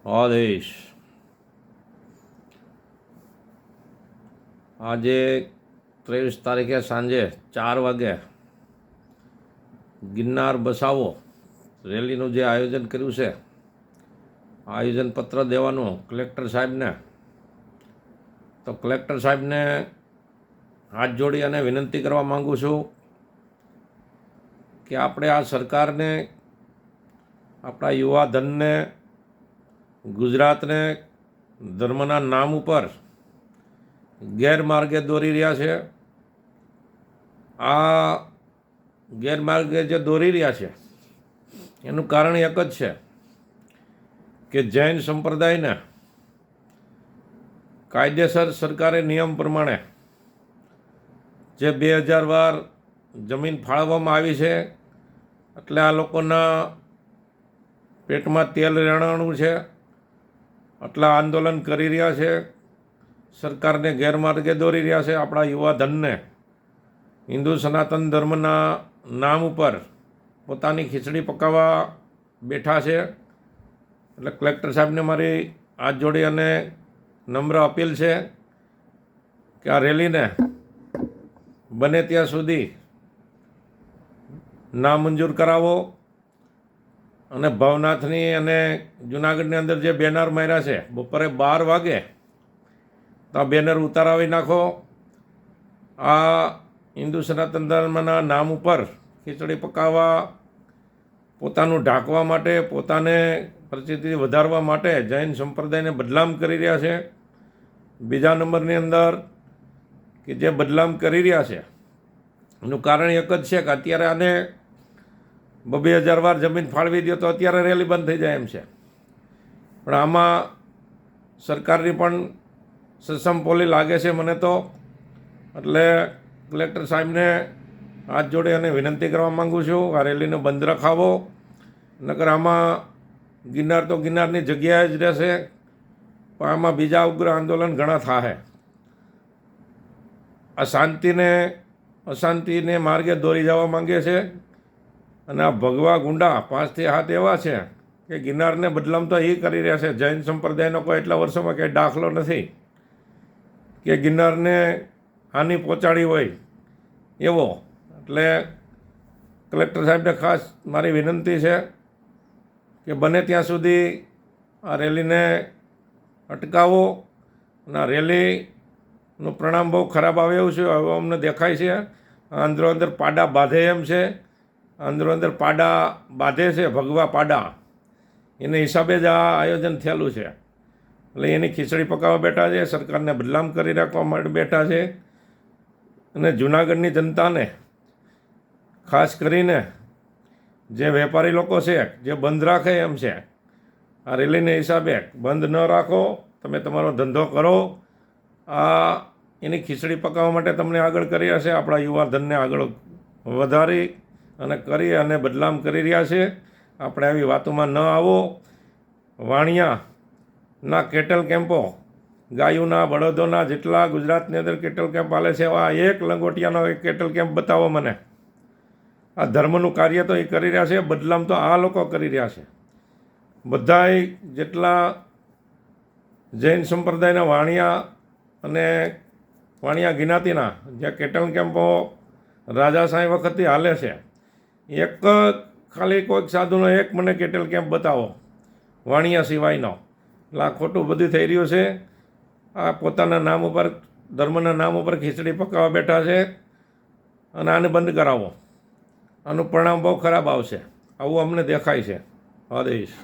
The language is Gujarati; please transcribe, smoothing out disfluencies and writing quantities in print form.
આદેશ આજે 23 તારીખે સાંજે 4 વાગે ગિરનાર બસાવો રેલીનું જે આયોજન કર્યું છે આયોજન પત્ર દેવાનું કલેક્ટર સાહેબને, તો કલેક્ટર સાહેબને હાથ જોડી અને વિનંતી કરવા માગું છું કે આપણે આ સરકારને, આપણા યુવા ધનને, ગુજરાતને ધર્મના નામ ઉપર ગેરમાર્ગે દોરી રહ્યા છે. આ ગેરમાર્ગે જે દોરી રહ્યા છે એનું કારણ એક જ છે કે જૈન સંપ્રદાયને કાયદેસર સરકારે નિયમ પ્રમાણે જે 2012 જમીન ફાળવવામાં આવી છે, એટલે આ લોકોના પેટમાં તેલ રેણાણું છે, આટલા આંદોલન કરી રહ્યા છે, સરકારને ગેરમાર્ગે દોરી રહ્યા છે. આપણા યુવા ધનને હિન્દુ સનાતન ધર્મના નામ ઉપર પોતાની ખીચડી પકાવવા બેઠા છે. એટલે કલેક્ટર સાહેબને મારી હાથ જોડી અને નમ્ર અપીલ છે કે આ રેલીને બને ત્યાં સુધી નામંજૂર કરાવો અને ભવનાથની અને જુનાગઢની અંદર જે બેનર માર્યા છે બપોરે 12 વાગે તો આ બેનર ઉતારાવી નાખો. આ હિન્દુ સનાતન ધર્મના નામ ઉપર ખીચડી પકાવવા, પોતાનું ઢાંકવા માટે, પોતાને પ્રસિદ્ધિ વધારવા માટે જૈન સંપ્રદાયને બદનામ કરી રહ્યા છે. બીજા નંબરની અંદર કે જે બદનામ કરી રહ્યા છે એનું કારણ એક જ છે કે અત્યારે આને 2000 વાર જમીન ફાળવી દો તો અત્યારે રેલી બંધ થઈ જાય એમ છે. પણ આમાં સરકારની પણ સસમ પોલી લાગે છે મને તો. એટલે કલેક્ટર સાહેબને હાથ જોડે અને વિનંતી કરવા માગું છું આ રેલીને બંધ રખાવો, નકર આમાં ગિરનાર તો ગિરનારની જગ્યાએ જ રહેશે, પણ આમાં બીજા ઉગ્ર આંદોલન ઘણા થશે. આ અશાંતિને માર્ગે દોરી જવા માંગે છે અને આ ભગવા ગુંડા 5 થી 7 એવા છે કે ગિરનારને બદનામ તો એ કરી રહ્યા છે. જૈન સંપ્રદાયનો કોઈ એટલા વર્ષોમાં કંઈ દાખલો નથી કે ગિરનારને હાનિ પહોંચાડી હોય એવો. એટલે કલેક્ટર સાહેબને ખાસ મારી વિનંતી છે કે બને ત્યાં સુધી આ રેલીને અટકાવો. અને આ રેલીનું પરિણામ બહુ ખરાબ આવે એવું છે, હવે અમને દેખાય છે. અંદરો અંદર પાડા બાંધે એમ છે, અંદરો અંદર પાડા બાંધે છે, ભગવા પાડા, એને હિસાબે જ આ આયોજન થયેલું છે. એટલે એની ખીચડી પકાવવા બેઠા છે, સરકારને બદનામ કરી રાખવા માટે બેઠા છે. અને જૂનાગઢની જનતાને ખાસ કરીને જે વેપારી લોકો છે જે બંધ રાખે એમ છે, આ રેલીને હિસાબે બંધ ન રાખો, તમે તમારો ધંધો કરો. આ એની ખીચડી પકાવવા માટે તમને આગળ કરી રહ્યા છે, આપણા યુવા ધનને આગળ વધારી અને કરી અને બદનામ કરી રહ્યા છે. આપણે આવી વાતોમાં ન આવો. વાણિયાના કેટલ કેમ્પો, ગાયોના, બળદોના જેટલા ગુજરાતની અંદર કેટલ કેમ્પ હાલે છે, એવા એક લંગોટિયાનો એક કેટલ કેમ્પ બતાવો મને. આ ધર્મનું કાર્ય તો એ કરી રહ્યા છે, બદનામ તો આ લોકો કરી રહ્યા છે. બધાય જેટલા જૈન સંપ્રદાયના વાણિયા અને વાણિયા જ્ઞાતિના જે કેટલ કેમ્પો રાજાશાહી વખતથી હાલે છે, એક ખાલી કોઈક સાધુનો એક મને કેટલ કેમ્પ બતાવો વાણિયા સિવાયનો. એટલે આ ખોટું બધું થઈ રહ્યું છે. આ પોતાના નામ ઉપર, ધર્મના નામ ઉપર ખીચડી પકાવવા બેઠા છે અને આને બંધ કરાવો. આનું પરિણામ બહુ ખરાબ આવશે, આવું અમને દેખાય છે. આદેશ.